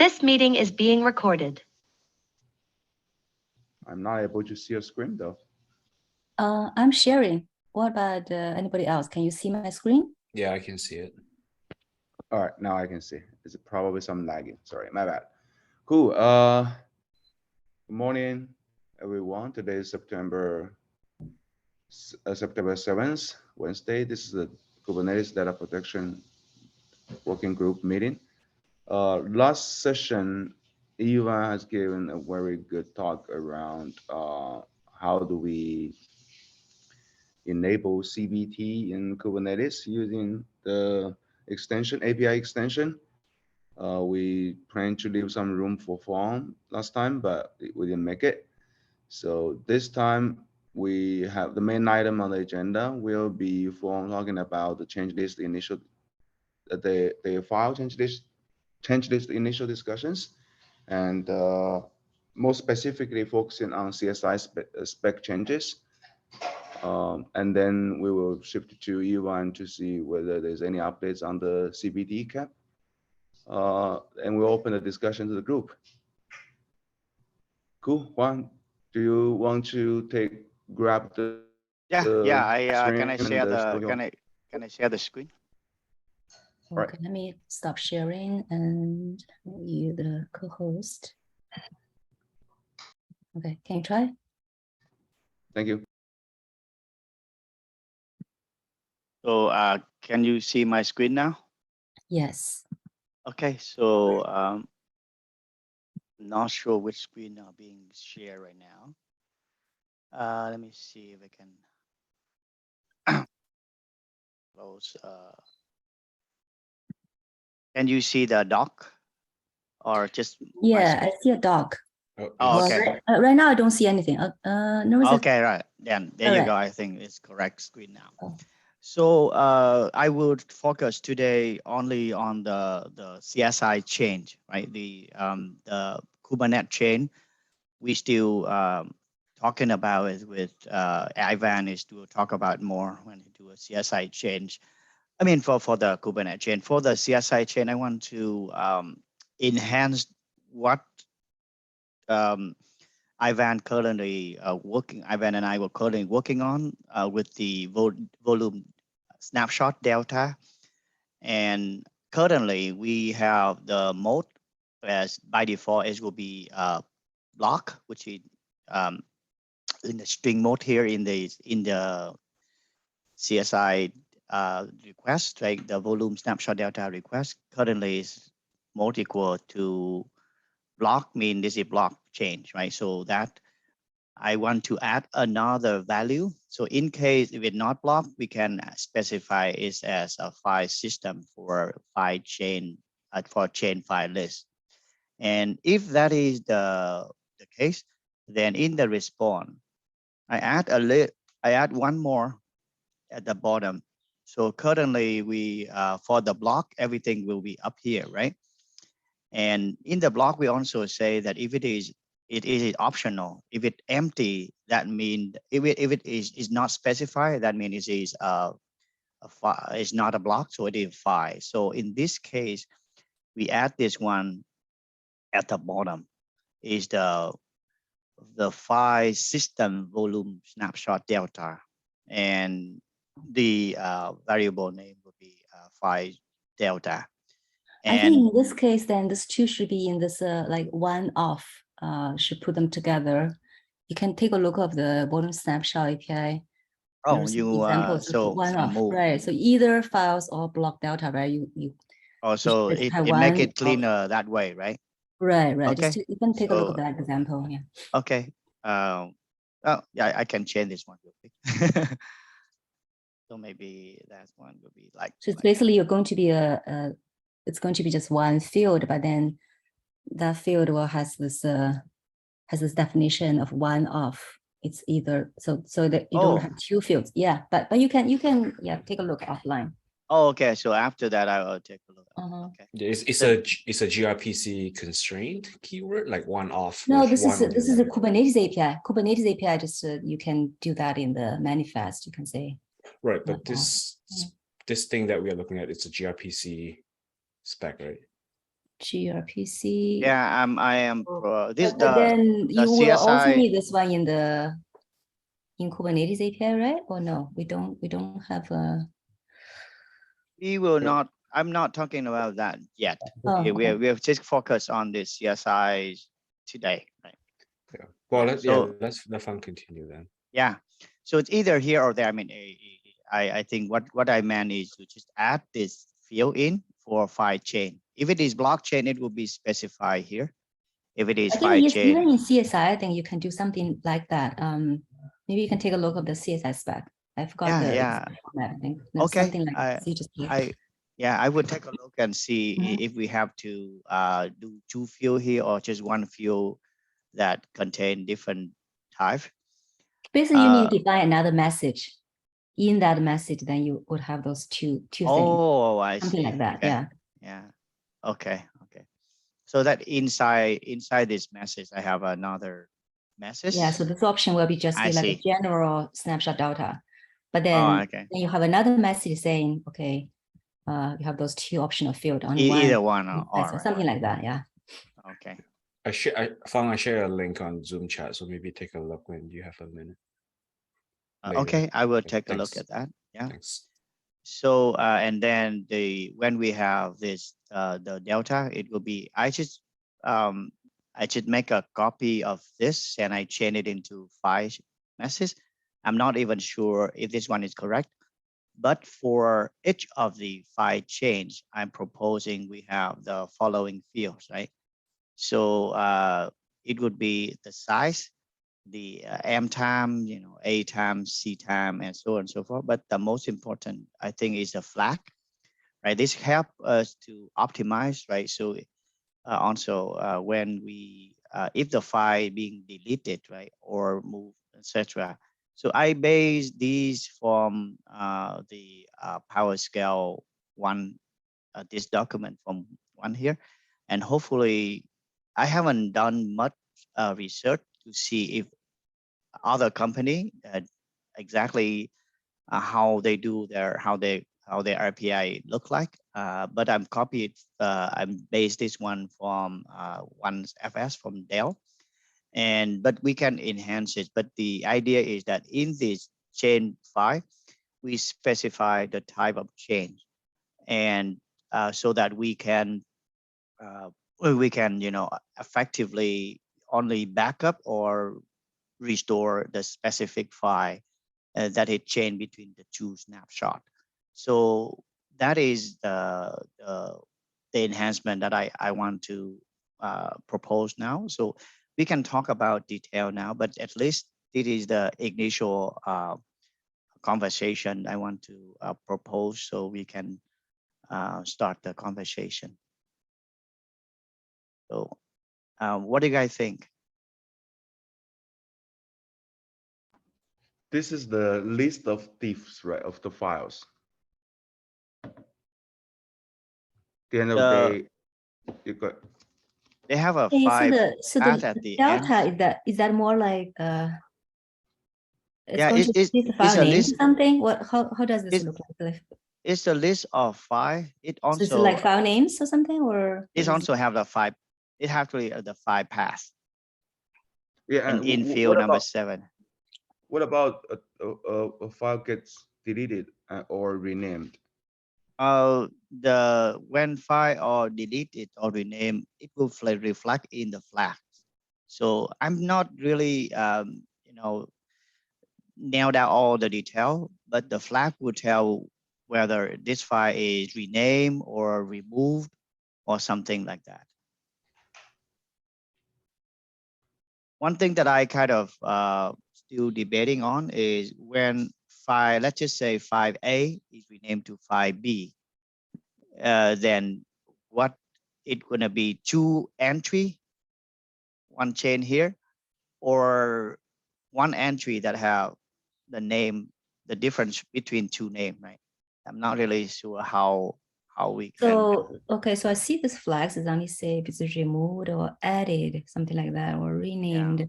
This meeting is being recorded. I'm not able to see your screen though. I'm sharing. What about anybody else? Can you see my screen? Yeah, I can see it. All right, now I can see. It's probably some lagging. Sorry, my bad. Cool. Good morning, everyone. Today is September 7th, Wednesday. This is the Kubernetes Data Protection Working Group meeting. Last session, Eva has given a very good talk around how do we enable CBT in Kubernetes using the extension, API extension. We plan to leave some room for forum last time, but we didn't make it. So this time we have the main item on the agenda will be forum talking about the change list initial, the file change list initial discussions, and more specifically focusing on CSI spec changes. And then we will shift to E1 to see whether there's any updates on the CBT cap. And we'll open the discussion to the group. Cool. Juan, do you want to grab the Can I share the screen? Okay, Right. let me stop sharing and you the co-host. Okay, can you try? Thank you. So can you see my screen now? Yes. Okay, so not sure which screen are being shared right now. Let me see if I can close. Can you see the doc or just? Yeah, I see a doc. Oh, okay. Right now I don't see anything. No, okay, right. Then there you go. I think it's correct screen now. Oh. So I will focus today only on the CSI change, right? The Kubernetes chain. We still talking about it with Ivan is to talk about more when he do a CSI change. I mean, for the Kubernetes chain, for the CSI chain, I want to enhance what Ivan currently Ivan and I were currently working on with the volume snapshot delta. And currently we have the mode as by default it will be block, which is in the string mode here in the CSI request, like the volume snapshot delta request currently is mode equal to block, mean this is block change, right? So that I want to add another value. So in case if it's not blocked, we can specify it as a file system for file chain for chain file list. And if that is the case, then in the response, I add one more at the bottom. So currently we for the block, everything will be up here, right? And in the block, we also say that if it is optional. If it's empty, that means if it is not specified, that means it is it's not a block, so it is file. So in this case, we add this one at the bottom is the file system volume snapshot delta, and the variable name will be file delta. And I think in this case, then this two should be in this like one off. Should put them together. You can take a look of the volume snapshot API. Oh, you so one off, right? So either files or block delta, right? You also it make it cleaner that way, right? Right. Okay. Just you can take a look at that example. Yeah. Okay. Oh yeah, I can change this one real quick. So maybe that one will be like. So it's basically you're going to be it's going to be just one field, but then that field will has this definition of one off. It's either so that you don't have two fields. Yeah, but you can take a look offline. Oh, okay. So after that, I will take a look. Okay. It's a gRPC constraint keyword, like one off. No, this is a Kubernetes API. Kubernetes API just you can do that in the manifest. You can say. Right, but this thing that we are looking at, it's a gRPC spec, right? gRPC. Yeah, I am this But then the you will also CSI. need this one in Kubernetes API, right? Or no, we don't have a. We will not. I'm not talking about that yet. Oh, We have just focused on the CSI today, right? Yeah. Well, So- let's let Fang continue then. Yeah. So it's either here or there. I mean, I think what I meant is to just add this field in for file chain. If it is blockchain, it will be specified here. If it is I file think yes, chain, even in CSI, I think you can do something like that. Maybe you can take a look of the CSI spec. I forgot Yeah, the yeah. exact format, I think. There's Okay, something like that. So you just I would take a look and see Mhm. if we have to do two field here or just one field that contain different type. basically you need to define another message. In that message, then you would have those two things. Oh, I Something see. like that. Okay. Yeah. Yeah. Okay. So that inside this message, I have another message. Yeah. So this option will be just I be like a see. general snapshot data. But Oh, then, okay. then you have another message saying, okay, you have those two optional field on Either one or or right. something like that. Yeah. Okay. I share a link on Zoom chat, so maybe take a look when you have a minute. Later. Okay, I will Okay, take a look thanks. at that. Yeah. Thanks. So and then when we have this the delta, it will be I should make a copy of this and I change it into file message. I'm not even sure if this one is correct, but for each of the file change, I'm proposing we have the following fields, right? So it would be the size, the M time, A time, C time, and so on and so forth. But the most important, I think, is the flag, right? This help us to optimize, right? So also when we, if the file being deleted, right, or moved, etc. So I base these from the PowerScale one, this document from one here, and hopefully I haven't done much research to see if other company exactly how they do how their RPI look like. But I'm I'm based this one from one FS from Dell, but we can enhance it. But the idea is that in this chain file, we specify the type of change, and so that we can effectively only backup or restore the specific file that it changed between the two snapshot. So that is the enhancement that I want to propose now. So we can talk about detail now, but at least it is the initial conversation I want to propose, so we can start the conversation. So what do you guys think? This is the list of diffs, right, of the files. At the end of the day, you got. They have a Hey, five so path the at the delta end. is that more like it's Yeah, going to it's be the file a name or list. something? How does this It's- look like? It's a list of five. It So it's also like file names or something, or it also have the five. It have to be the five paths. Yeah, And in field number 7. What about a file gets deleted or renamed? When file or deleted or renamed, it will reflect in the flag. So I'm not really nailed down all the detail, but the flag will tell whether this file is renamed or removed or something like that. One thing that I kind of still debating on is when file, let's just say file A is renamed to file B, then what it gonna be 2 entry, one chain here, or 1 entry that have the name, the difference between 2 names, right? I'm not really sure how we can. so okay, so I see this flags is only say if it's removed or added, something like that, or renamed. Yeah.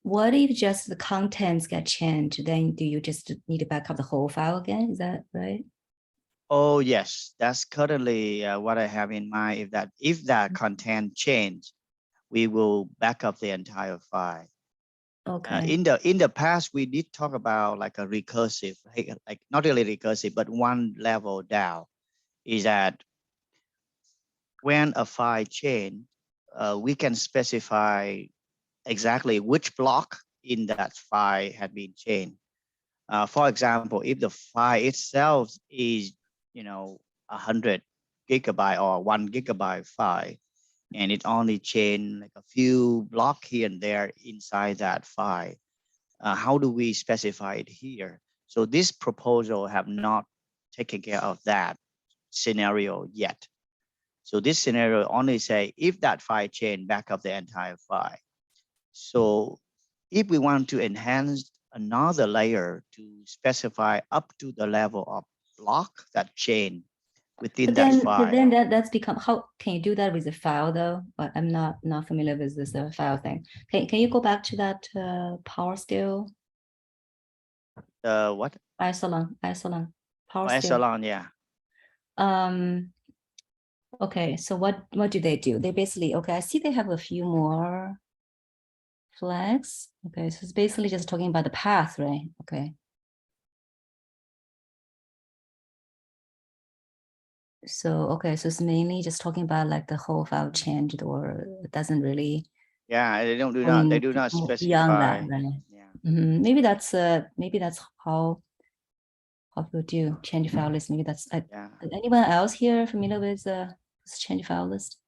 What if just the contents get changed? Then do you just need to back up the whole file again? Is that right? Oh yes, that's currently what I have in mind. If that content change, we will back up the entire file. Okay. In the past, we did talk about like a recursive, like not really recursive, but one level down. Is that when a file change, we can specify exactly which block in that file had been changed. For example, if the file itself is, 100 gigabyte or 1 gigabyte file, and it only changed like a few blocks here and there inside that file, how do we specify it here? So this proposal have not taken care of that scenario yet. So this scenario only say if that file change, back up the entire file. So if we want to enhance another layer to specify up to the level of block that chain within that file. Then that's become, how can you do that with a file though? But I'm not familiar with this file thing. Can you go back to that power scale? What? Isilon power scale. Echelon, yeah. Okay, so what do they do? They basically, okay, I see they have a few more flags. Okay, so it's basically just talking about the path, right? Okay. So, okay, so it's mainly just talking about like the whole file changed, or it doesn't really. Yeah, they do not beyond specify. that, right? Yeah. Maybe that's how people do change file list. Maybe that's Yeah. anyone else here familiar with this change file list?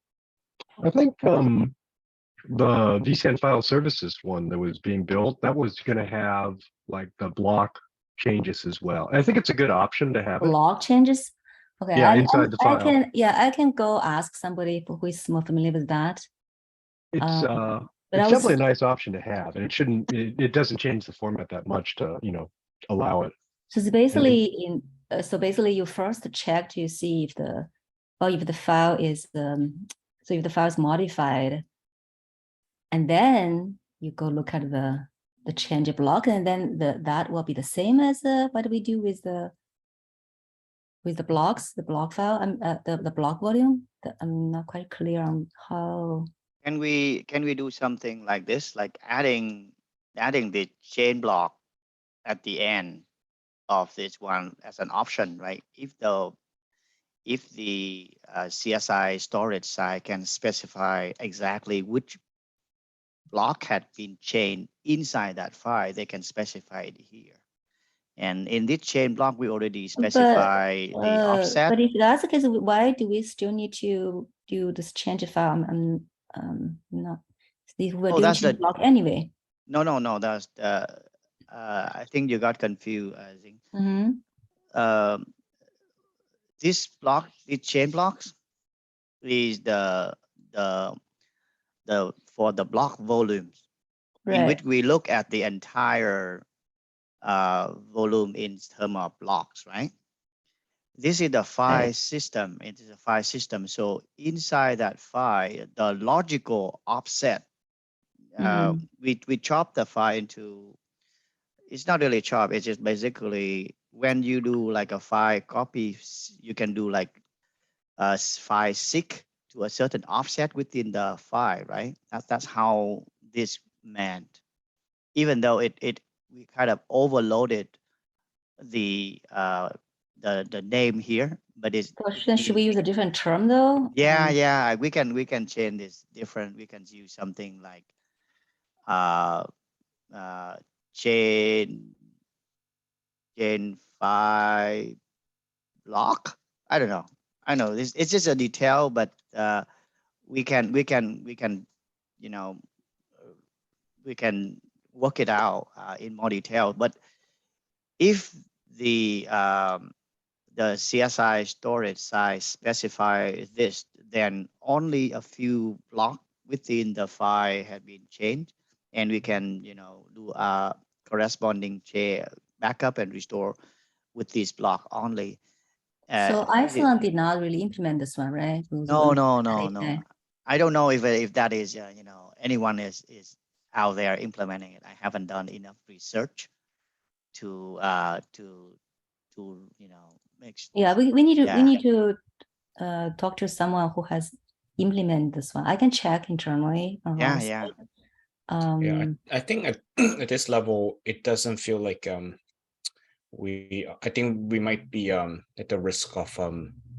I think the vSAN file services one that was being built, that was going to have like the block changes as well. I think it's a good option to have it. Block changes. Okay, Yeah, inside the file. I can go ask somebody who is more familiar with that. It's but it's I was- definitely a nice option to have, and it doesn't change the format that much to allow it. So it's basically so basically you first check to see if the file is so if the file is modified, and then you go look at the change block, and then that will be the same as what we do with the blocks, the block file, the block volume. I'm not quite clear on how. Can we do something like this, like adding the chain block at the end of this one as an option, right? If the CSI storage side can specify exactly which block had been chained inside that file, they can specify it here. And in this chain block, we already specify the offset. But if that's the case, why do we still need to do this change file? I'm not. If we're doing that's change block anyway. No. That's I think you got confused. I think. This block, the chain blocks, is the for the block volumes, in which we look at the entire volume in terms of blocks, right? This is the file system. It is a file system. So inside that file, the logical offset, we chop the file into. It's not really chop. It's just basically when you do like a file copy, you can do like a file seek to a certain offset within the file, right? That's how this meant. Even though we kind of overloaded the name here, but it's. Should we use a different term though? Yeah, we can change this different. We can use something like chain file block. I don't know. I know this. It's just a detail, but we can we can work it out in more detail. But if the CSI storage size specify this, then only a few blocks within the file have been changed, and we can do a corresponding backup and restore with this block only. So Iceland did not really implement this one, right? No. I don't know if that is anyone is out there implementing it. I haven't done enough research to makes. Yeah, we need to Yeah. talk to someone who has implemented this one. I can check internally. Yeah, honestly. yeah. Yeah, Um, I think at, at this level, it doesn't feel like I think we might be at the risk of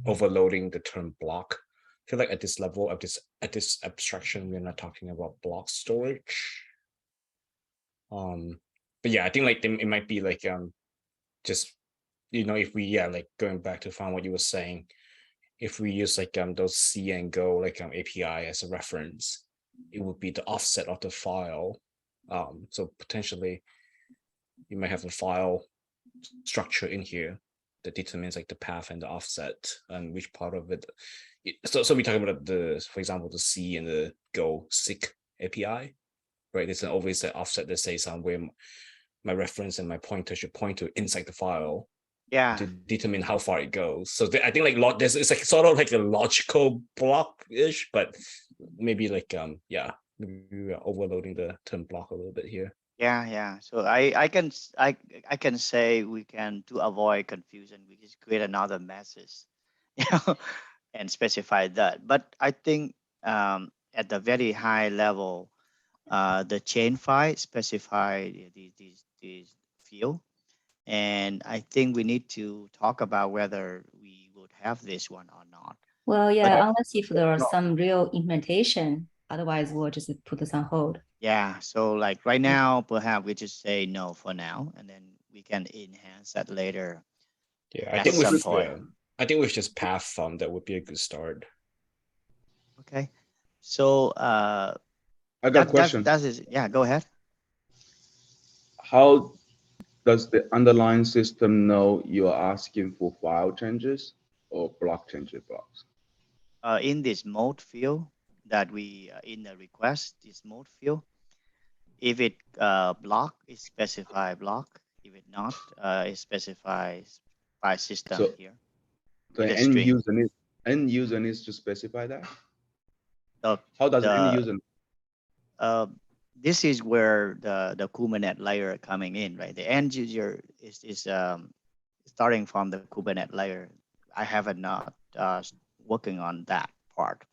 overloading the term block. I feel like at this level of this abstraction, we're not talking about block storage. But yeah, I think like it might be like just if we like going back to find what you were saying, if we use like those C and Go like API as a reference, it would be the offset of the file. So potentially you might have a file structure in here that determines like the path and the offset and which part of it. So we talk about for example, the C and the Go SIG API, right? There's always an offset that says where my reference and my pointer should point to inside the file. Yeah. To determine how far it goes. So I think like it's like sort of like a logical block-ish, but maybe like yeah, maybe we are overloading the term block a little bit here. Yeah, yeah. So I can say we can, to avoid confusion, we just create another message, and specify that. But I think at the very high level, the chain file specify these field. And I think we need to talk about whether we would have this one or not. well, yeah, unless if there are some real implementation, otherwise we'll just put this on hold. Yeah, so like right now, perhaps we just say no for now, and then we can enhance that later. Yeah, I At think some with point. I think with just path that would be a good start. Okay, so I got a question. Yeah, go ahead. How does the underlying system know you're asking for file changes or block changes blocks? In this mode field that we in the request, this mode field, if it block, it specify block. If it not, it specifies file system So here. the With a end string. user needs to specify that. The, How does the end user? This is where the Kubernetes layer coming in, right? The end user is starting from the Kubernetes layer. I haven't not working on that part,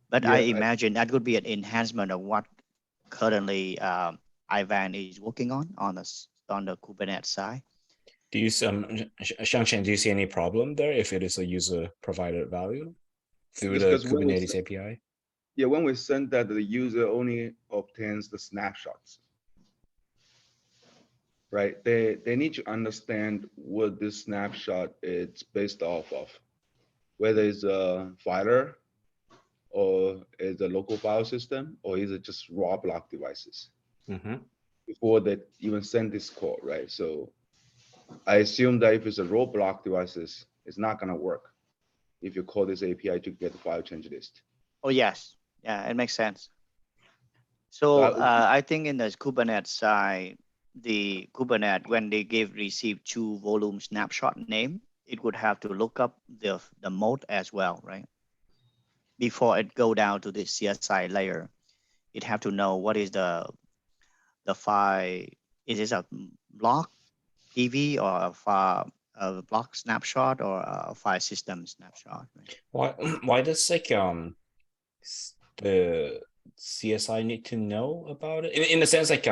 but Yeah, I imagine that could be an enhancement of what currently Ivan is working on the Kubernetes side. Do you Xiangqian, do you see any problem there if it is a user provided value through the Kubernetes API? Yeah, when we send that, the user only obtains the snapshots, right? They need to understand what this snapshot is based off of, whether it's a filer or is a local file system, or is it just raw block devices? Mm-hmm. Before they even send this call, right? So I assume that if it's a raw block devices, it's not gonna work if you call this API to get the file change list. Oh yes, yeah, it makes sense. So I think in the Kubernetes side, the Kubernetes, when they receive two volume snapshot name, it would have to look up the mode as well, right? Before it go down to the CSI layer, it have to know what is the file. Is this a block PV or a block snapshot or a file system snapshot? Right? Why does like the CSI need to know about it in the sense like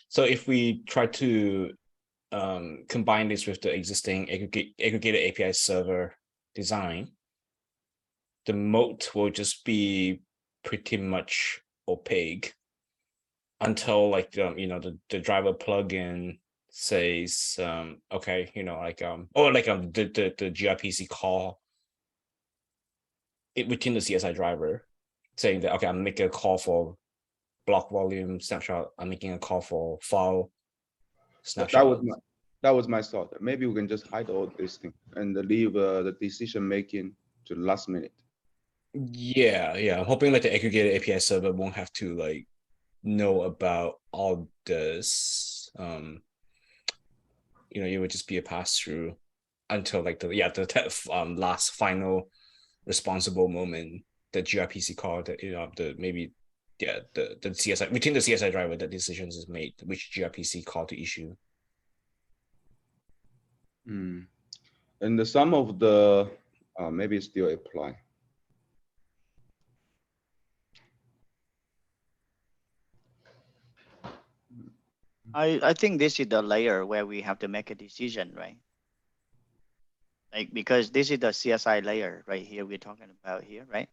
so if we try to combine this with the existing aggregated API server design, the moat will just be pretty much opaque until like the driver plugin says okay, or like the gRPC call it within the CSI driver saying that okay, I'm making a call for block volume snapshot, I'm making a call for file snapshot. That was my thought. Maybe we can just hide all this thing and leave the decision making to the last minute. Yeah, I'm hoping like the aggregated API server won't have to like know about all this. It would just be a pass through until like the last final responsible moment, the gRPC call that the CSI between the CSI driver that decisions is made which gRPC call to issue. And the sum of the maybe still apply. I think this is the layer where we have to make a decision, right? Like, because this is the CSI layer right here we're talking about here, right?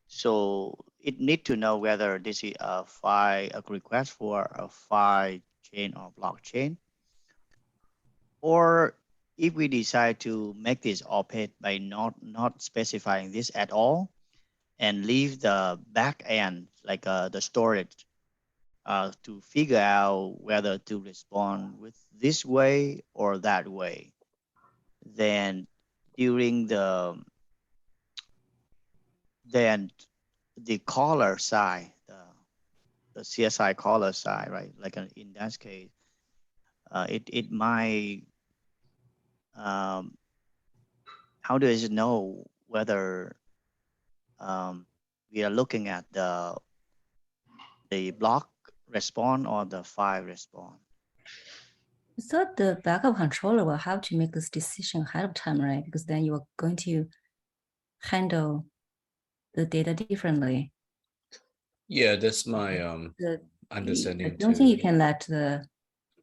So it need to know whether this is a request for a file chain or blockchain, or if we decide to make this opaque by not specifying this at all and leave the back end, like the storage, to figure out whether to respond with this way or that way, then during the caller side, the CSI caller side, right? Like in that case, it might, how does it know whether we are looking at the block response or the file response? So the backup controller will have to make this decision ahead of time, right? Because then you are going to handle the data differently. Yeah, that's my I understanding don't think you too. can let the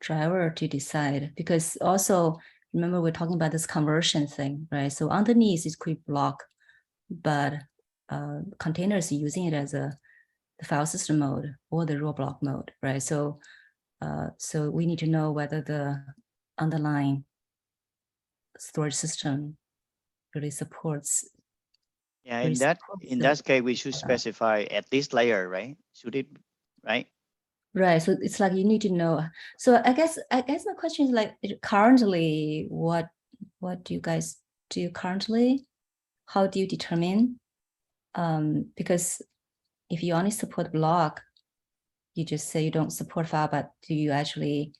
driver to decide, because also remember we're talking about this conversion thing, right? So underneath is quick block, but containers using it as the file system mode or the raw block mode, right? So so we need to know whether the underlying storage system really supports. Yeah, really in that supports case, we should specify at this layer, right? Should it, right? Right. So it's like you need to know. So I guess my question is like, currently, what do you guys do currently? How do you determine? Because if you only support block, you just say you don't support file, but do you actually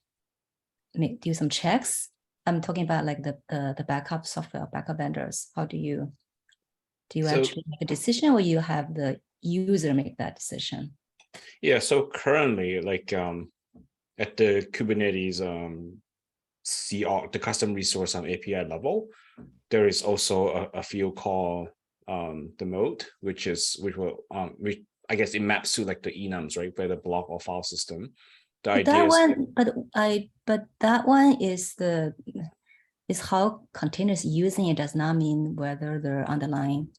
do some checks? I'm talking about like the backup software, backup vendors. How do you So- actually make a decision, or you have the user make that decision? Yeah, so currently, like at the Kubernetes the custom resource API level, there is also a field called the mode, which I guess it maps to like the enums, right, whether block or file system. The But idea that is one, but that one is how containers using it does not mean whether the underlying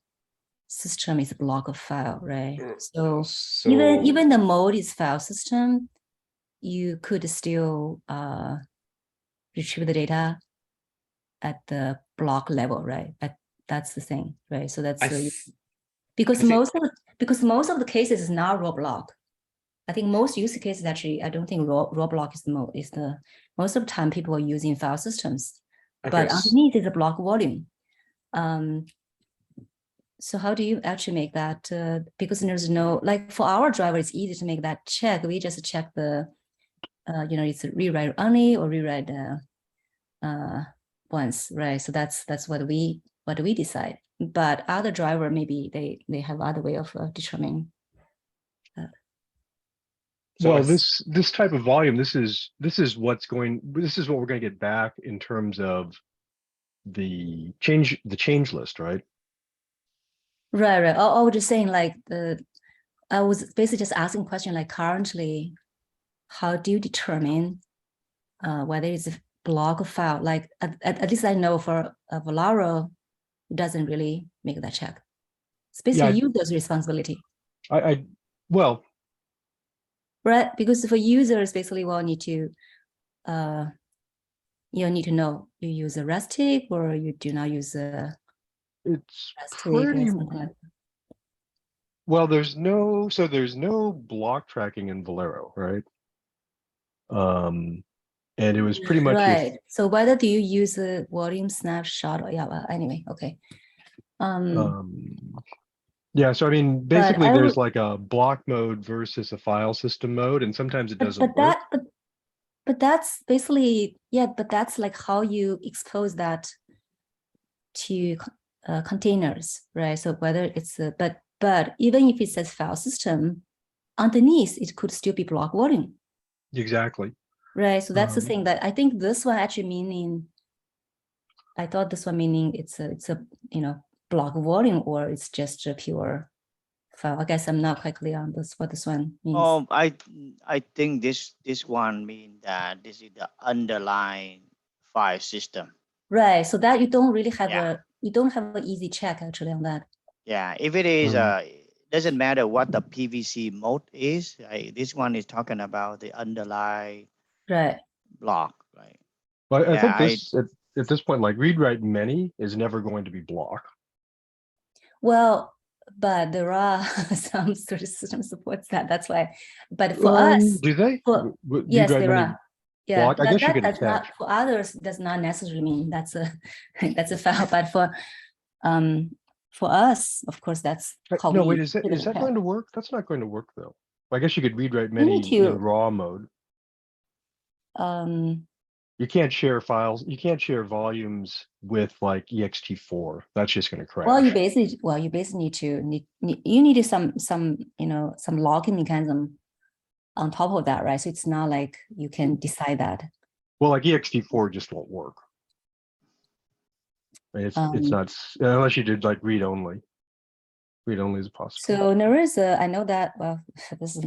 system is a block of file, right? So even the mode is file system, you could still retrieve the data at the block level, right? That's the thing, right? So that's because most of the cases is not raw block. I think most use cases actually, I don't think raw block is the most of the time people are using file systems, but underneath is a block volume. So how do you actually make that? Because there's no, like for our driver, it's easy to make that check. We just check the, it's rewrite only or rewrite once, right? So that's what we decide. But other driver, maybe they have other way of determining. Well, this type of volume, this is what we're going to get back in terms of the change list, right? Right. I was just saying, like I was basically just asking a question, like currently, how do you determine whether it's a block or file? Like at least I know for Valero, it doesn't really make that check. It's basically user's responsibility. Well, right, because for users, basically, we'll need to you need to know you use a REST or you do not use a it's REST pretty like that. well. There's no block tracking in Valero, right? And it was pretty much right. So whether do you use a volume snapshot or well, anyway, okay. Yeah, so I mean, basically, there's like a block mode versus a file system mode, and sometimes it doesn't work. But that's basically, but that's like how you expose that to containers, right? So whether it's but even if it says file system, underneath it could still be block volume. Exactly. Right. So that's the thing that I think this one actually meaning I thought this one meaning it's a block volume, or it's just a pure file. I guess I'm not quite clear on this what this one means. Oh, I think this one means that this is the underlying file system. Right. So that you don't really have Yeah. an easy check actually on that. Yeah, if it is, doesn't matter what the PVC mode is. This one is talking about the underlying Right. block, right? But I Yeah, think this at this point, like read write many is never going to be block. Well, but there are some sort of system supports that. That's why. But for us, Do they? yes, Read-write there many are. Yeah, block? I guess you that could does not, attach. for others does not necessarily mean that's a that's a file. But for us, of course, that's how No, we wait, is that typically have. going to work? That's not going to work though. I guess you could read write You need many to- in raw mode. You can't share files. You can't share volumes with like ext4. That's just going to crash. Well, you basically you need some logging mechanism on top of that, right? So it's not like you can decide that. Well, like ext4 just won't work. It's not unless you did like read only. Read only is possible. So there is I know that, well, this is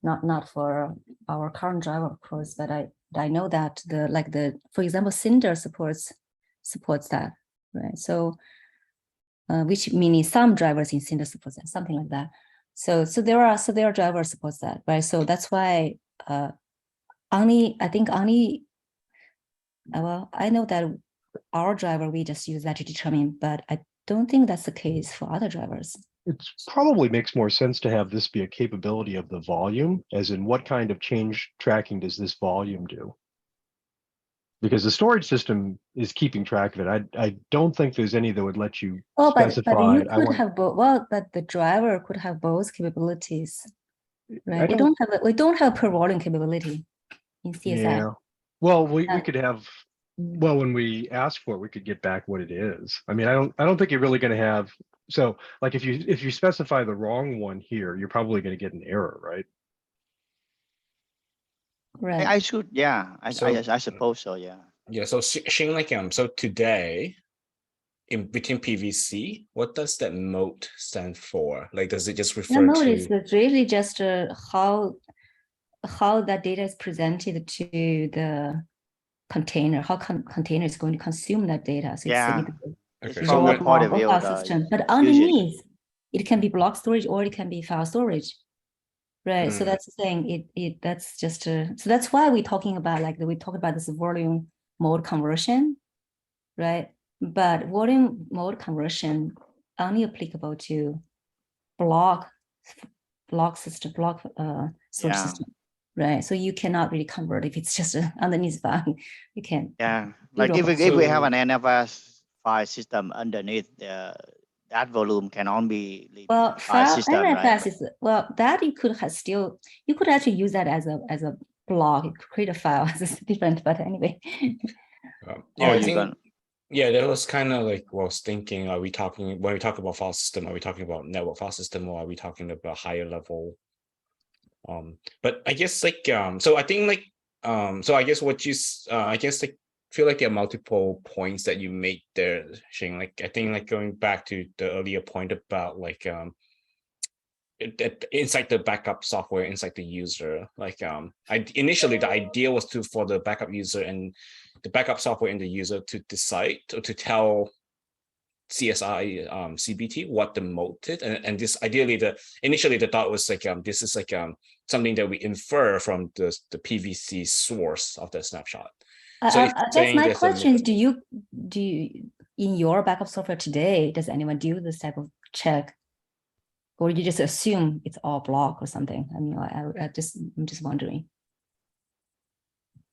not for our current driver, of course, but I know that for example, Cinder supports that, right? So which meaning some drivers in Cinder supports that, something like that. So there are drivers supports that, right? So that's why well, I know that our driver, we just use that to determine, but I don't think that's the case for other drivers. It probably makes more sense to have this be a capability of the volume, as in what kind of change tracking does this volume do? Because the storage system is keeping track of it. I don't think there's any that would let you specify. But you could have both. Well, but the driver could have both capabilities, right? We don't have per volume capability in CSI. Yeah. Well, we could have. Well, when we ask for it, we could get back what it is. I mean, I don't think you're really going to have. So, like, if you specify the wrong one here, you're probably going to get an error, right? Right. I should, yeah. I So- suppose so, yeah. Yeah, so Shing, like so today in between PVC, what does that mode stand for? Like, does it just refer No, to? it's really just how that data is presented to the container, how container is going to consume that data. So Yeah. it's Okay, a so raw when, point of block view file of the system. But fusion. underneath, it can be block storage or it can be file storage. Right. So Mm. that's the thing. That's just so that's why we're talking about we talk about this volume mode conversion, right? But volume mode conversion only applicable to block system, storage Yeah. system, right? So you cannot really convert if it's just underneath file. You can. Yeah, like if we have an NFS file system underneath, that volume can only be Well, file system, NFS right? is that you could actually use that as a block. You could create a file. It's different, but anyway. yeah, Oh, I you think can. yeah, that was kind of like what I was thinking. Are we talking when we talk about file system? Are we talking about network file system, or are we talking about higher level? But I guess so I think so I guess what you I guess feel like there are multiple points that you make there, Shing. Like I think going back to the earlier point about inside the backup software, inside the user, initially the idea was for the backup user and the backup software and the user to decide or to tell CSI CBT what the mode is, and this ideally initially the thought was this is something that we infer from the PVC source of the snapshot. So I guess my question is, do you in your backup software today, does anyone do this type of check, or you just assume it's all block or something? I mean, I'm just wondering.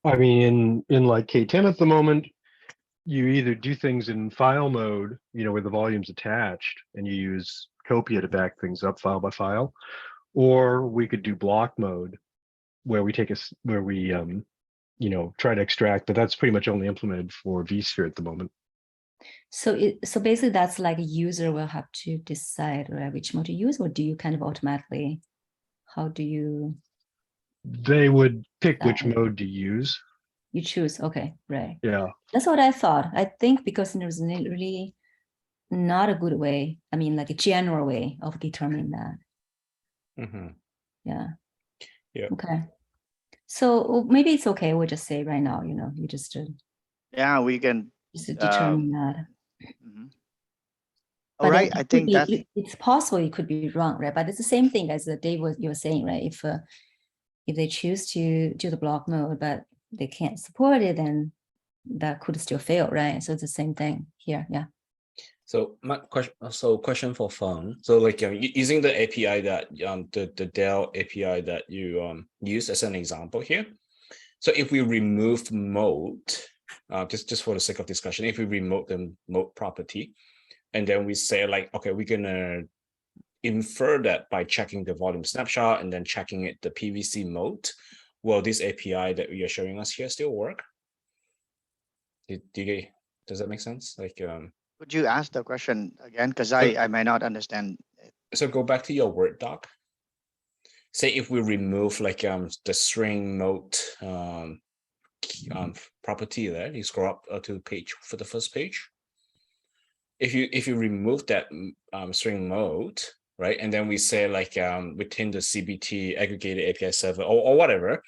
I mean, in like K10 at the moment, you either do things in file mode, where the volume's attached, and you use Copia to back things up file by file, or we could do block mode, where we try to extract, but that's pretty much only implemented for vSphere at the moment. So basically, that's like a user will have to decide, right, which mode to use, or do you kind of automatically? How do you? They would pick which mode to use. You choose. Okay, right. Yeah. That's what I thought. I think because there's really not a good way. I mean, like a general way of determining that. Mhm. Yeah. Yeah. Okay. So maybe it's okay. We'll just say right now, you just Yeah, we can. determine that. Mhm. But All then right, it I could think be- that's. it's possible it could be wrong, right? But it's the same thing as Dave you were saying, right? If they choose to do the block mode, but they can't support it, then that could still fail, right? So it's the same thing here. Yeah. So my question for Feng. So like using the API that the Dell API that you use as an example here. So if we remove mode, just for the sake of discussion, if we remove the mode property, and then we say like, okay, we're gonna infer that by checking the volume snapshot and then checking it the PVC mode, will this API that you're showing us here still work? Does that make sense? Like Could you ask the question again? Because Okay. I might not understand. so go back to your Word doc. Say if we remove like the string mode property there, you scroll up to the page for the first page. If you remove that string mode, right, and then we say like within the CBT aggregated API server or whatever,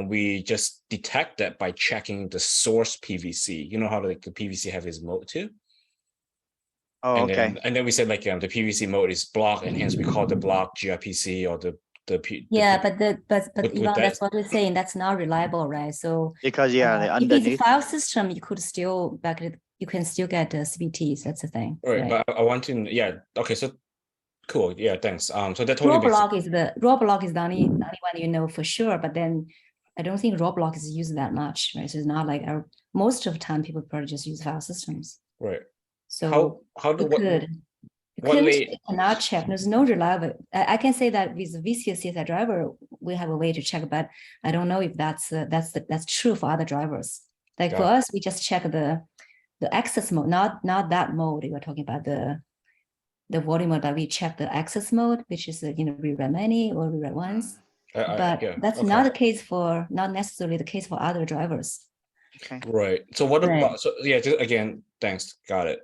we just detect that by checking the source PVC. You know how the PVC have its mode too. Oh, okay. And then we said like the PVC mode is block, and hence we call the block gRPC or the Yeah, but With Ivan, that- that's what we're saying. That's not reliable, right? So Because yeah, the if it's a underneath. file system, you could still back it. You can still get the CBTs. That's the thing. right, but I want to okay, so cool, yeah, thanks. So that totally Raw makes block is the only one you know for sure. But then I don't think raw block is used that much, right? So it's not like most of the time people probably just use file systems. right. So How do you what could. You what lay- cannot check. There's no reliable. I can say that with the VCSI driver, we have a way to check, but I don't know if that's true for other drivers. Like for Got it. us, we just check the access mode, not that mode you were talking about, the volume mode, but we check the access mode, which is rewrite many or rewrite once. But yeah, that's okay. not the case not necessarily the case for other drivers. Okay. Right. So what Right. about just again, thanks, got it.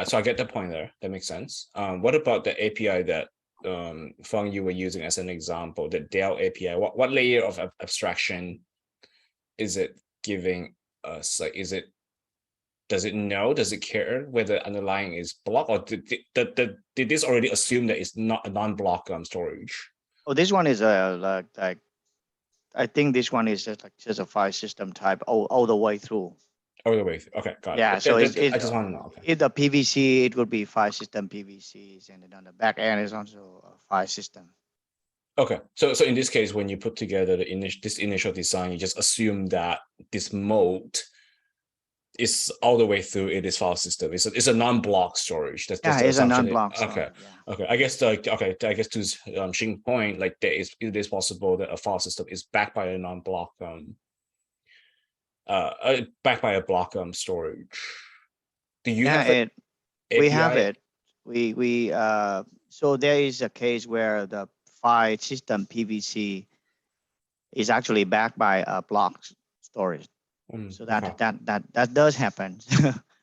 So I get the point there. That makes sense. What about the API that Feng you were using as an example, the Dell API? What layer of abstraction is it giving us? Like, does it know? Does it care whether underlying is block, or did this already assume that it's not a non-block storage? Oh, this one is like I think this one is just a file system type all the way through. All the way through. Okay, got Yeah, it. so I it's just want to know. Okay. if the PVC, it would be file system PVCs, and then on the back end is also a file system. Okay, so in this case, when you put together this initial design, you just assume that this mode is all the way through it is file system. It's a non-block storage. That's Yeah, the it's a assumption. non-block. Okay, storage, yeah. okay. I guess to Xing's point, like it is possible that a file system is backed by a non-block backed by a block storage. Do you have it? We have it. We so there is a case where the file system PVC is actually backed by a block storage. So that does happen.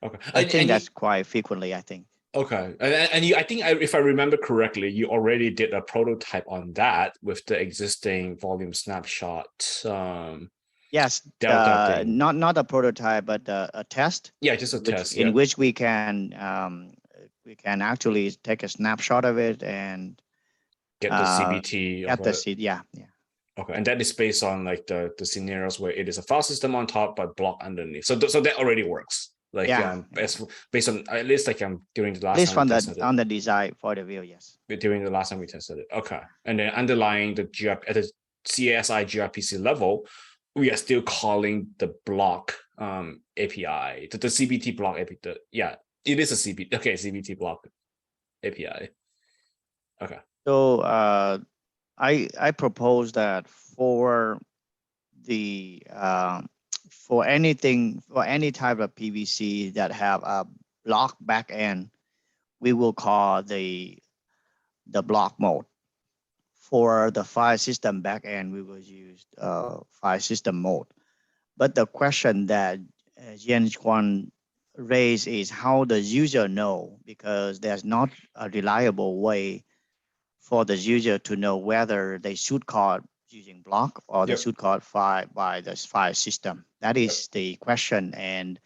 Okay. I think that's quite frequently, I think. Okay, and I think if I remember correctly, you already did a prototype on that with the existing volume snapshot. Yes, Delta thing. not a prototype, but a test. Yeah, just a test. Yeah. In which we can actually take a snapshot of it and Get the CBT. Get the seed. Yeah. Okay, and that is based on like the scenarios where it is a file system on top but block underneath. So that already works. Like based on at least like during the last at least time from on the design point of view, yes. But during the last time we tested it. Okay, and then underlying at the CSI gRPC level, we are still calling the block API, the CBT block API. Yeah, it is a CBT. Okay, CBT block API. Okay. So I propose that for the for any type of PVC that have a block backend, we will call the block mode. For the file system backend, we will use file system mode. But the question that Xiangqian raised is how the user know, because there's not a reliable way for the user to know whether they should call using block or they Yep. should call file by the file system. That is the question. And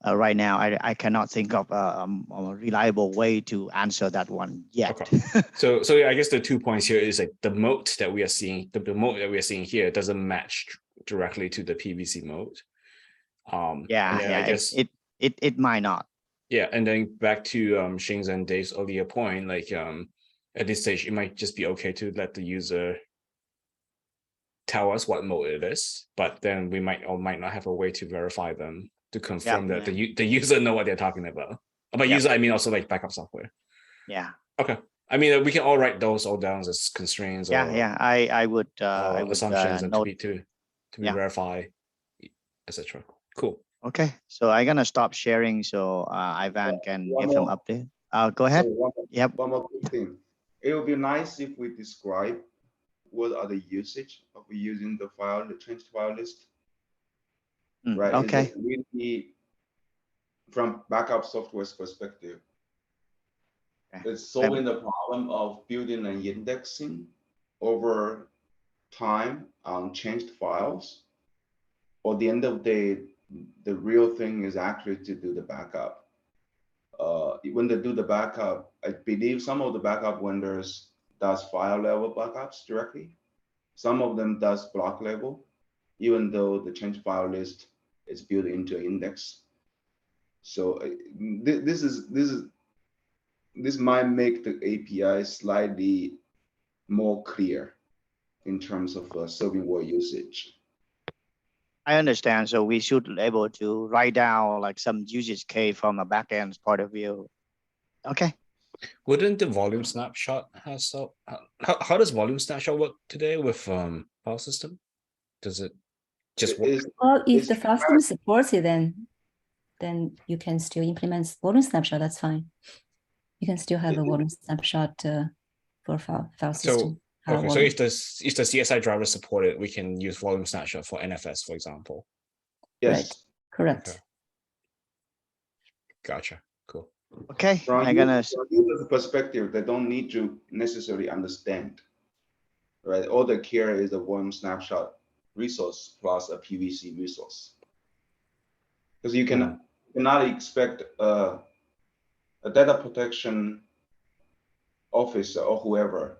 right now, I cannot think of a reliable way to answer that one yet. Okay. So yeah, I guess the 2 points here is like the mode that we are seeing, the mode that we are seeing here doesn't match directly to the PVC mode. Yeah, and then yeah, I guess it might not. yeah, and then back to Xing's and Dave's earlier point, like at this stage, it might just be okay to let the user tell us what mode it is, but then we might or might not have a way to verify them to confirm that the user know what they're talking about. By user, I mean also like backup software. Yeah. Okay. I mean, we can all write those all down as constraints. Yeah, or, yeah. I would assumptions and note. to be verified, etc. Cool. Okay, so I'm gonna stop sharing so Ivan can One give some more. update. Go ahead. Yep. One more quick thing. It would be nice if we describe what are the usage of using the changed file list. Right. Okay. Is it really from backup software's perspective? Okay. It's solving the problem of building and indexing over time on changed files. Or at the end of the day, the real thing is actually to do the backup. When they do the backup, I believe some of the backup vendors does file level backups directly. Some of them does block level, even though the change file list is built into an index. So this might make the API slightly more clear in terms of serving world usage. I understand. So we should be able to write down like some usage case from a backend point of view. Okay. Wouldn't the volume snapshot have so? How does volume snapshot work today with file system? Does it just work? Well, if the file system supports it, then you can still implement volume snapshot. That's fine. You can still have a volume snapshot for file system. Okay, so if the CSI driver support it, we can use volume snapshot for NFS, for example. Yes. Right. Correct. Okay. Gotcha. Cool. Okay. From I'm gonna. user's perspective, they don't need to necessarily understand. Right. All the care is a volume snapshot resource plus a PVC resource. Because you cannot expect a data protection officer or whoever,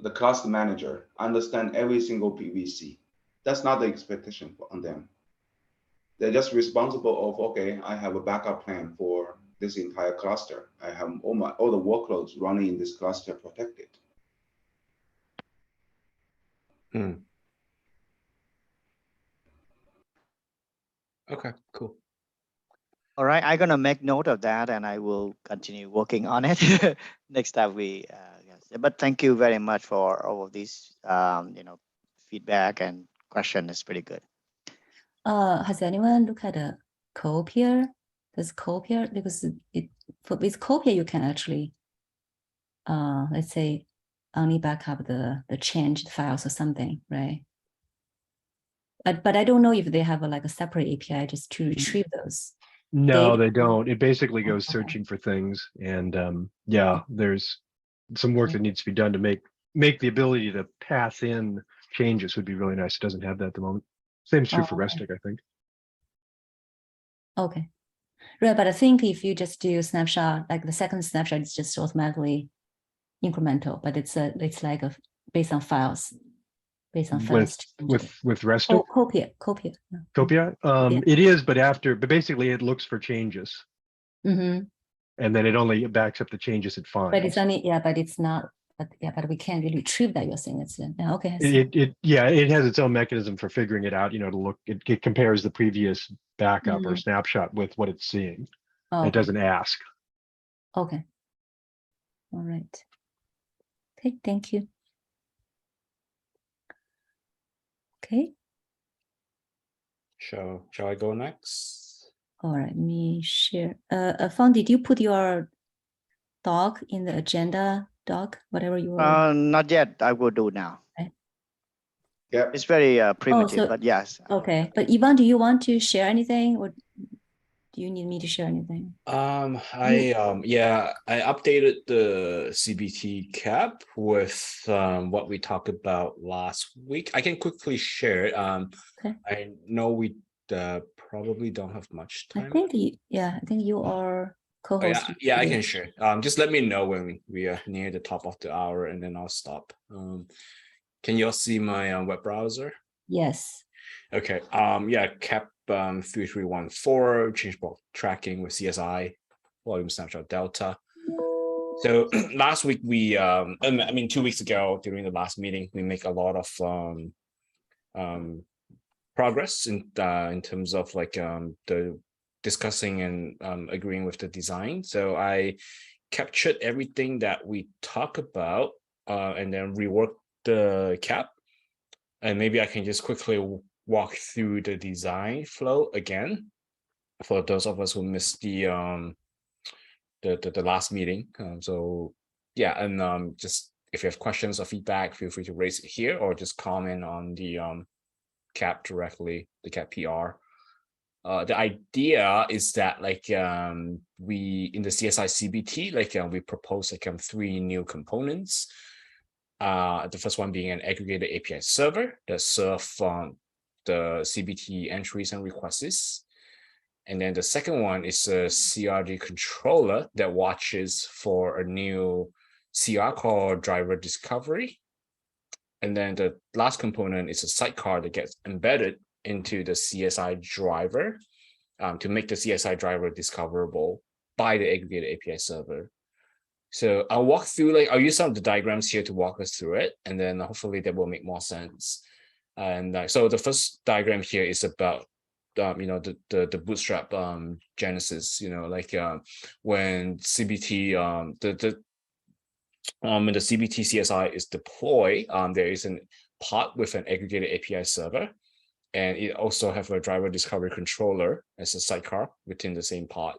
the cluster manager, understand every single PVC. That's not the expectation on them. They're just responsible of, okay, I have a backup plan for this entire cluster. I have all the workloads running in this cluster protected. Okay, cool. All right, I'm gonna make note of that, and I will continue working on it next time we. Yes. But thank you very much for all of these, feedback and question. Is pretty good. Has anyone looked at a copier? Does copier, because with copier you can actually, let's say, only back up the changed files or something, right? But I don't know if they have a separate API just to retrieve those. No, they don't. It basically goes searching for things, and yeah, there's some work that needs to be done to make the ability to pass in changes would be really nice. It doesn't have that at the moment. Same is true for Restic, I think. Okay, right. But I think if you just do snapshot, like the second snapshot is just automatically incremental, but it's like based on files. Based on files with Restic? Copia. Copia? It is, but basically it looks for changes. Mm-hmm. And then it only backs up the changes it finds. But it's only, but it's not, but we can't really retrieve that, you're saying. It's okay. It has its own mechanism for figuring it out, to look, it compares the previous backup or snapshot with what it's seeing. It doesn't ask. Okay. All right. Okay, thank you. Okay. Shall I go next? All right, let me share. Fang, did you put your doc in the agenda doc, whatever you were? Not yet. I will do now. Okay. Yeah. It's very primitive, so- but yes. Okay, but Ivan, do you want to share anything, or do you need me to share anything? I updated the CBT cap with what we talked about last week. I can quickly share it. Okay. I know we probably don't have much I time. think I think you are Oh, co-host. yeah, I can share. Just let me know when we are near the top of the hour, and then I'll stop. Can you all see my web browser? Yes. Okay. Cap 3314 changeable tracking with CSI volume snapshot delta. So last week we 2 weeks ago during the last meeting we make a lot of progress in terms of like the discussing and agreeing with the design. So I captured everything that we talk about and then rework the cap. And maybe I can just quickly walk through the design flow again for those of us who missed the last meeting. Just if you have questions or feedback, feel free to raise it here or just comment on the cap directly, the cap PR. The idea is that we in the CSI CBT we propose 3 new components. The first one being an aggregated API server that serves the CBT entries and requests. And then the second one is a CRD controller that watches for a new CR called driver discovery. And then the last component is a sidecar that gets embedded into the CSI driver to make the CSI driver discoverable by the aggregated API server. So I'll walk through, I'll use some of the diagrams here to walk us through it, and then hopefully that will make more sense. And so the first diagram here is about the bootstrap genesis. When CBT when the CBT CSI is deployed, there is a pod with an aggregated API server, and it also have a driver discovery controller as a sidecar within the same pod.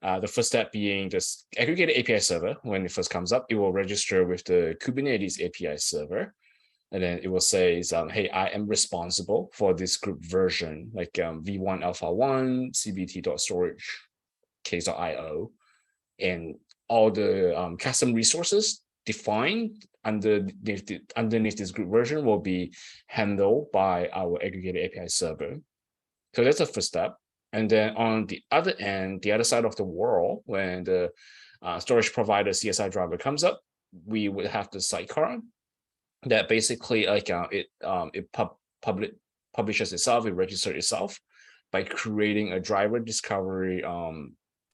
The first step being this aggregated API server. When it first comes up, it will register with the Kubernetes API server. And then it will say, hey, I am responsible for this group version, v1 alpha 1, cbt.storage, case.io, and all the custom resources defined underneath this group version will be handled by our aggregated API server. So that's the first step. And then on the other end, the other side of the world, when the storage provider CSI driver comes up, we would have the sidecar that basically it publishes itself, it registers itself by creating a driver discovery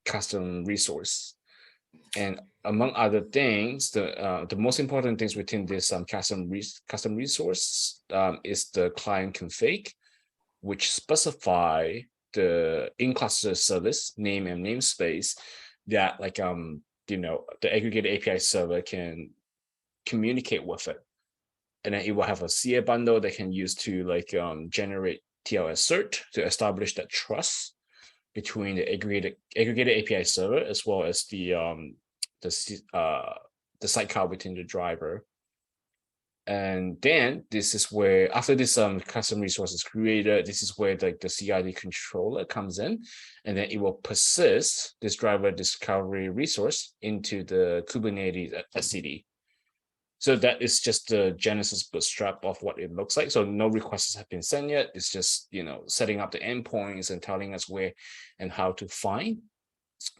custom resource. And among other things, the most important things within this custom resource is the client config, which specify the in-cluster service name and namespace that the aggregated API server can communicate with it. And then it will have a CA bundle that can use to generate TLS cert to establish that trust between the aggregated API server as well as the sidecar within the driver. And then this is where, after this custom resource is created, this is where the CRD controller comes in, and then it will persist this driver discovery resource into the Kubernetes etcd. So that is just the Genesis bootstrap of what it looks like. So no requests have been sent yet. It's just setting up the endpoints and telling us where and how to find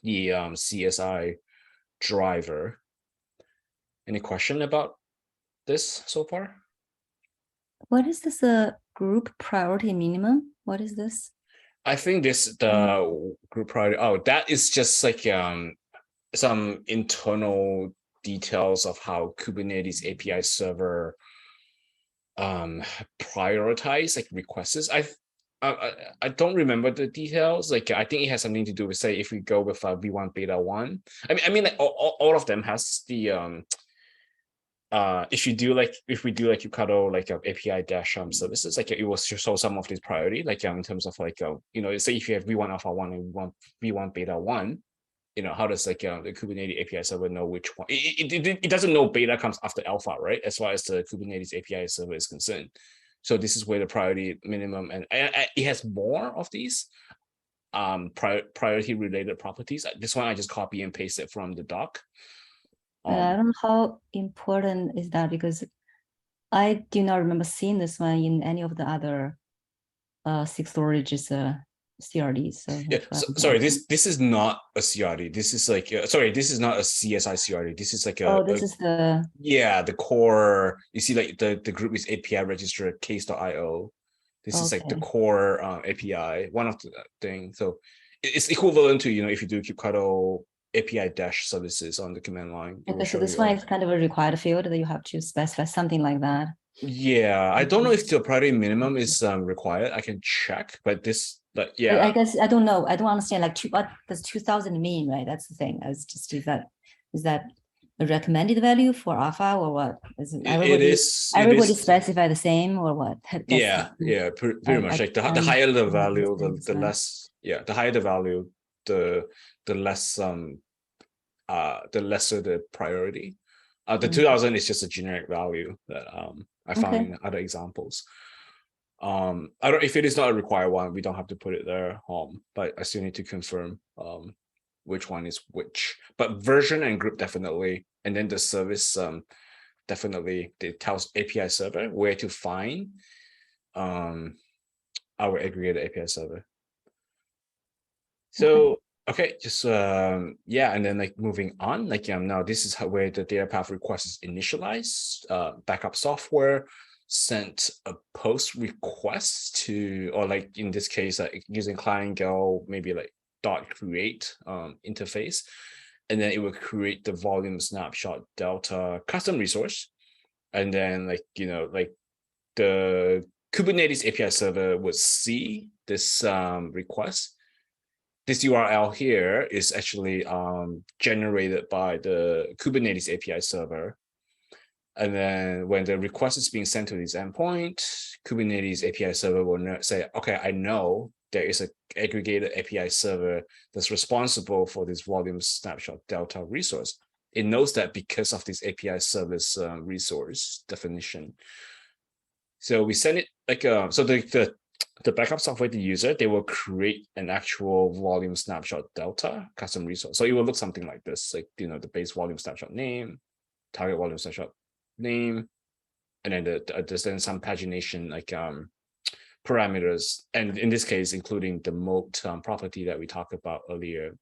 the CSI driver. Any question about this so far? What is this group priority minimum? What is this? I think the group priority. Oh, that is just some internal details of how Kubernetes API server prioritize requests. I don't remember the details. I think it has something to do with, say, if we go with v1 beta 1. I mean all of them has the if we do Yocado API dash services, it will show some of these priority, in terms of say if you have v1 alpha 1 and v1 beta 1, how does like the Kubernetes API server know which one? It doesn't know beta comes after alpha, right? As far as the Kubernetes API server is concerned. So this is where the priority minimum, and it has more of these priority related properties. This one I just copy and paste it from the doc. I don't know how important is that, because I do not remember seeing this one in any of the other 6 storages CRDs. So Yeah, sorry, this is not a CRD. This is like sorry, this is not a CSI CRD. This is like this is the the core. You see, like the group is API register case.io. This is like the core API, one of the things. So it's equivalent to if you do kubectl API dash services on the command line. okay. So this one is kind of a required field that you have to specify something like that. Yeah, I don't know if the priority minimum is required. I can check, but yeah, I guess I don't know. I don't understand. Like, what does 2000 mean, right? That's the thing. I was just is that a recommended value for alpha or what? Everybody specify the same or what? Pretty much. Like the higher the value, the less. Yeah, the higher the value, the less the lesser the priority. The 2000 is just a generic value that I found in other examples. I don't, if it is not a required one, we don't have to put it there. But I still need to confirm which one is which. But version and group definitely, and then the service definitely, it tells API server where to find our aggregated API server. So okay, just yeah, and then like moving on, like now this is where the data path request is initialized. Backup software sent a post request to, or like in this case, using client Go, maybe like .create interface, and then it will create the volume snapshot delta custom resource, and then like like the Kubernetes API server would see this request. This URL here is actually generated by the Kubernetes API server. And then when the request is being sent to this endpoint, Kubernetes API server will say, okay, I know there is an aggregated API server that's responsible for this volume snapshot delta resource. It knows that because of this API service resource definition. So we send it like, so the backup software, the user, they will create an actual volume snapshot delta custom resource. So it will look something like this, like, the base volume snapshot name, target volume snapshot name, and then there's then some pagination like parameters, and in this case, including the mode property that we talked about earlier.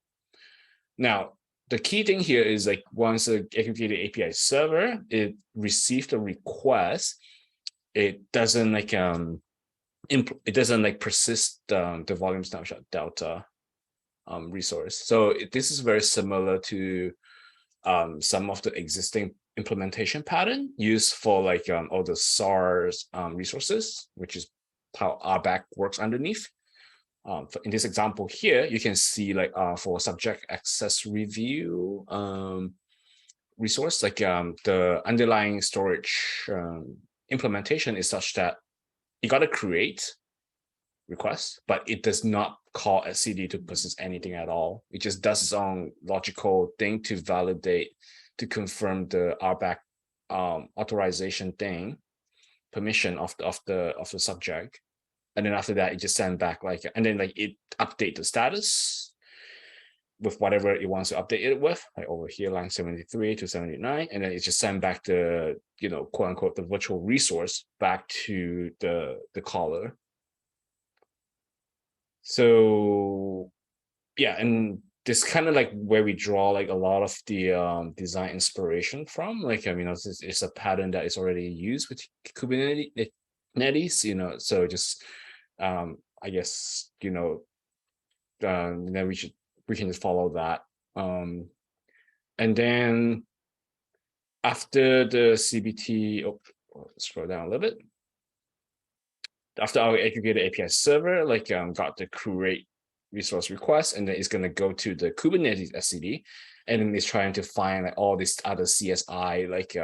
Now, the key thing here is like once the aggregated API server, it received a request, it doesn't like persist the volume snapshot delta resource. So this is very similar to some of the existing implementation pattern used for like all the SARS resources, which is how RBAC works underneath. In this example here, you can see like for subject access review resource, like the underlying storage implementation is such that you got to create requests, but it does not call etcd to persist anything at all. It just does its own logical thing to validate, to confirm the RBAC authorization thing, permission of the subject, and then after that, it just send back like, and then like it update the status with whatever it wants to update it with, like over here, line 73 to 79, and then it just send back the, quote unquote, the virtual resource back to the caller. So yeah, and this kind of like where we draw like a lot of the design inspiration from. Like, it's a pattern that is already used with Kubernetes, so just I guess, then we can just follow that. And then after the CBT, scroll down a little bit. After our aggregated API server, like got the create resource request, and then it's going to go to the Kubernetes etcd, and then it's trying to find like all this other CSI like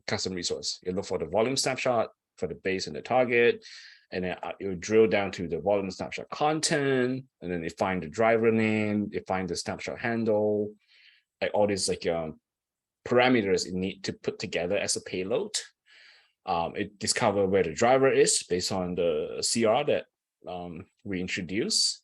custom resource. You look for the volume snapshot, for the base and the target. And then it will drill down to the volume snapshot content, and then they find the driver name, they find the snapshot handle, like all these like parameters it need to put together as a payload. It discover where the driver is based on the CR that we introduce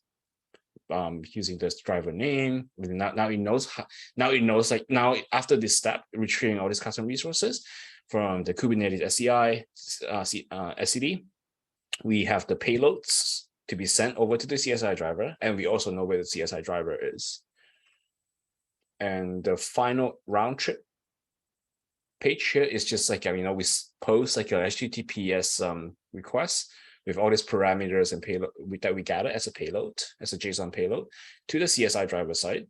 using this driver name. Now it knows how, now after this step, retrieving all these custom resources from the Kubernetes SCI, SCD, we have the payloads to be sent over to the CSI driver, and we also know where the CSI driver is. And the final round trip page here is just like, we post like a HTTPS request with all these parameters and payload that we gather as a payload, as a JSON payload to the CSI driver side.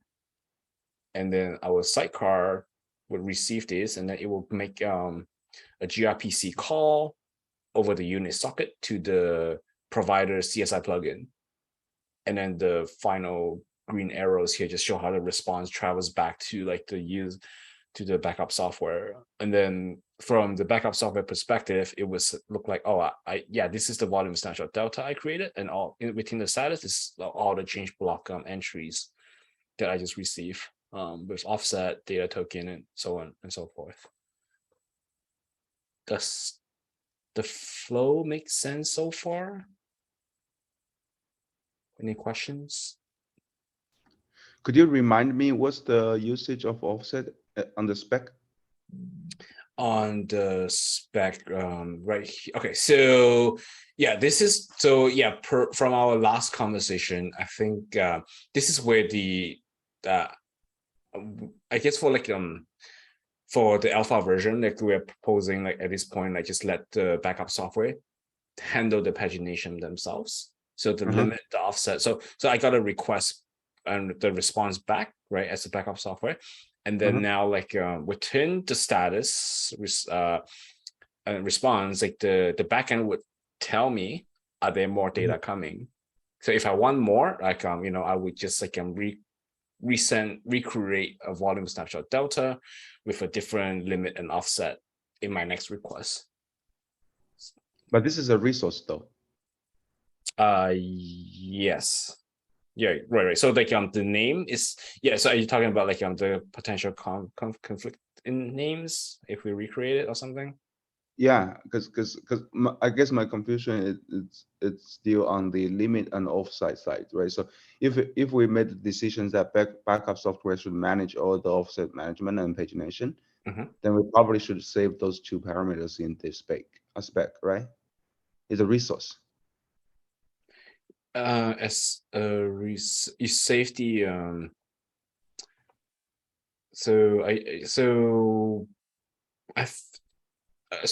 And then our sidecar would receive this, and then it will make a gRPC call over the unit socket to the provider CSI plugin. And then the final green arrows here just show how the response travels back to like the backup software. And then from the backup software perspective, it was look like, oh, this is the volume snapshot delta I created, and all within the status is all the change block entries that I just received with offset, data token, and so on and so forth. Does the flow make sense so far? Any questions? Could you remind me what's the usage of offset on the spec? On the spec, right here. Okay, so yeah, from our last conversation, I think this is where the I guess for the alpha version, like we're proposing, like at this point, like just let the backup software handle the pagination themselves. So to limit the offset. So I got a request and the response back, right, as the backup software. And then now, like within the status response, like the backend would tell me, are there more data coming? So if I want more, like I would just like recreate a volume snapshot delta with a different limit and offset in my next request. But this is a resource though. Yes. Yeah, right. So like the name is, so are you talking about like the potential conflict in names if we recreate it or something? Yeah, because I guess my confusion is it's still on the limit and offset side, right? So if we made the decisions that backup software should manage all the offset management and pagination, then we probably should save those two parameters in this spec, right? It's a resource. As you save the so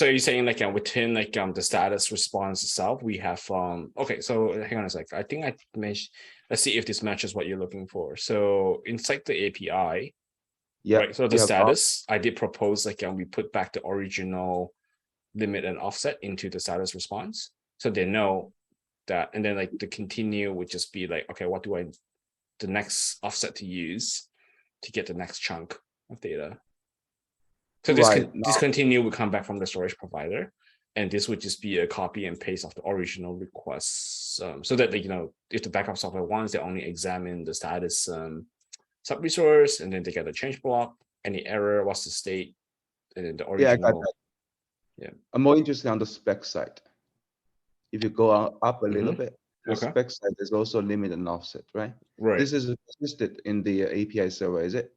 you're saying like within like the status response itself, we have okay, so hang on a sec. I think I mentioned, let's see if this matches what you're looking for. So inside the API, right? So the status, I did propose like we put back the original limit and offset into the status response, so they know that. And then like the continue would just be like, okay, what do the next offset to use to get the next chunk of data? So this continue would come back from the storage provider, and this would just be a copy and paste of the original requests, so that if the backup software wants, they only examine the status sub resource, and then they get a change block, any error, what's the state, and then the original. Yeah, I got that. Yeah, I'm more interested on the spec side. If you go up a little bit, the spec side is also limit and offset, right? Right. This is persisted in the API server, is it?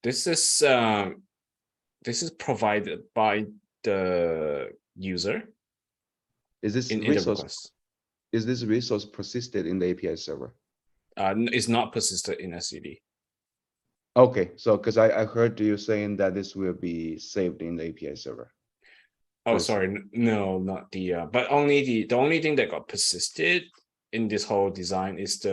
This is provided by the user. Is this in the request? Is this resource persisted in the API server? It's not persisted in SCD. Okay, so because I heard you saying that this will be saved in the API server. Oh, sorry, no, not the. But only the only thing that got persisted in this whole design is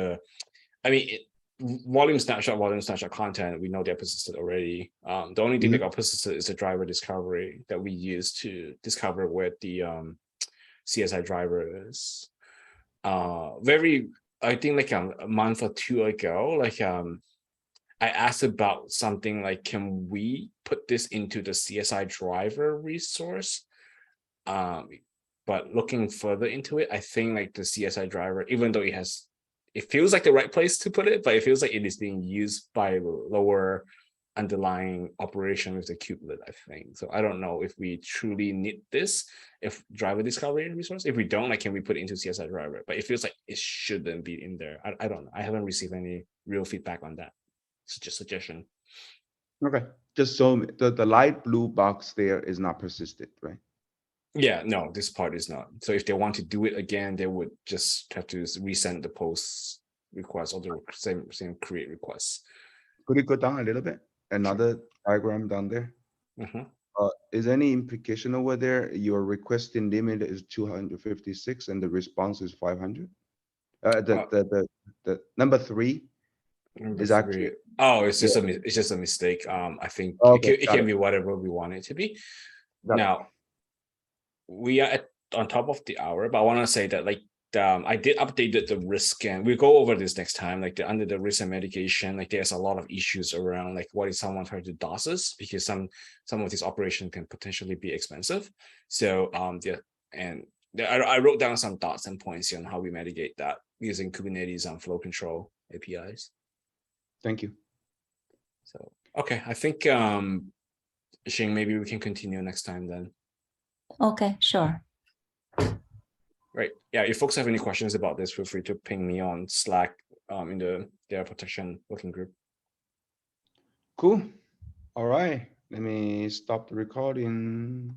volume snapshot content. We know they're persisted already. The only thing that got persisted is the driver discovery that we use to discover where the CSI driver is. I think like a month or two ago, like I asked about something like, can we put this into the CSI driver resource? But looking further into it, I think like the CSI driver, even though it feels like the right place to put it, but it feels like it is being used by lower underlying operation with the kubelet, I think. So I don't know if we truly need this, if driver discovery resource. If we don't, like, can we put it into CSI driver? But it feels like it shouldn't be in there. I don't know. I haven't received any real feedback on that. It's just suggestion. Okay, just so the light blue box there is not persisted, right? Yeah, no, this part is not. So if they want to do it again, they would just have to resend the post request or the same create request. Could you go down a little bit? Another diagram down there. Mhm. Is any implication over there? Your requesting limit is 256 and the response is 500. The number 3 Number is actually 3. Oh, it's just it's just a mistake. I think Okay, it can be whatever we want it to be. Got it. Now we are on top of the hour, but I want to say that like I did update the risk scan. We'll go over this next time. Like under the risk and mitigation, like there's a lot of issues around like what if someone trying to DOS us, because some of these operations can potentially be expensive. So I wrote down some thoughts and points on how we mitigate that using Kubernetes and flow control APIs. Thank you. So okay, I think Xing, maybe we can continue next time then. Okay, sure. Right. Yeah, if folks have any questions about this, feel free to ping me on Slack in the data protection working group. Cool. All right. Let me stop the recording.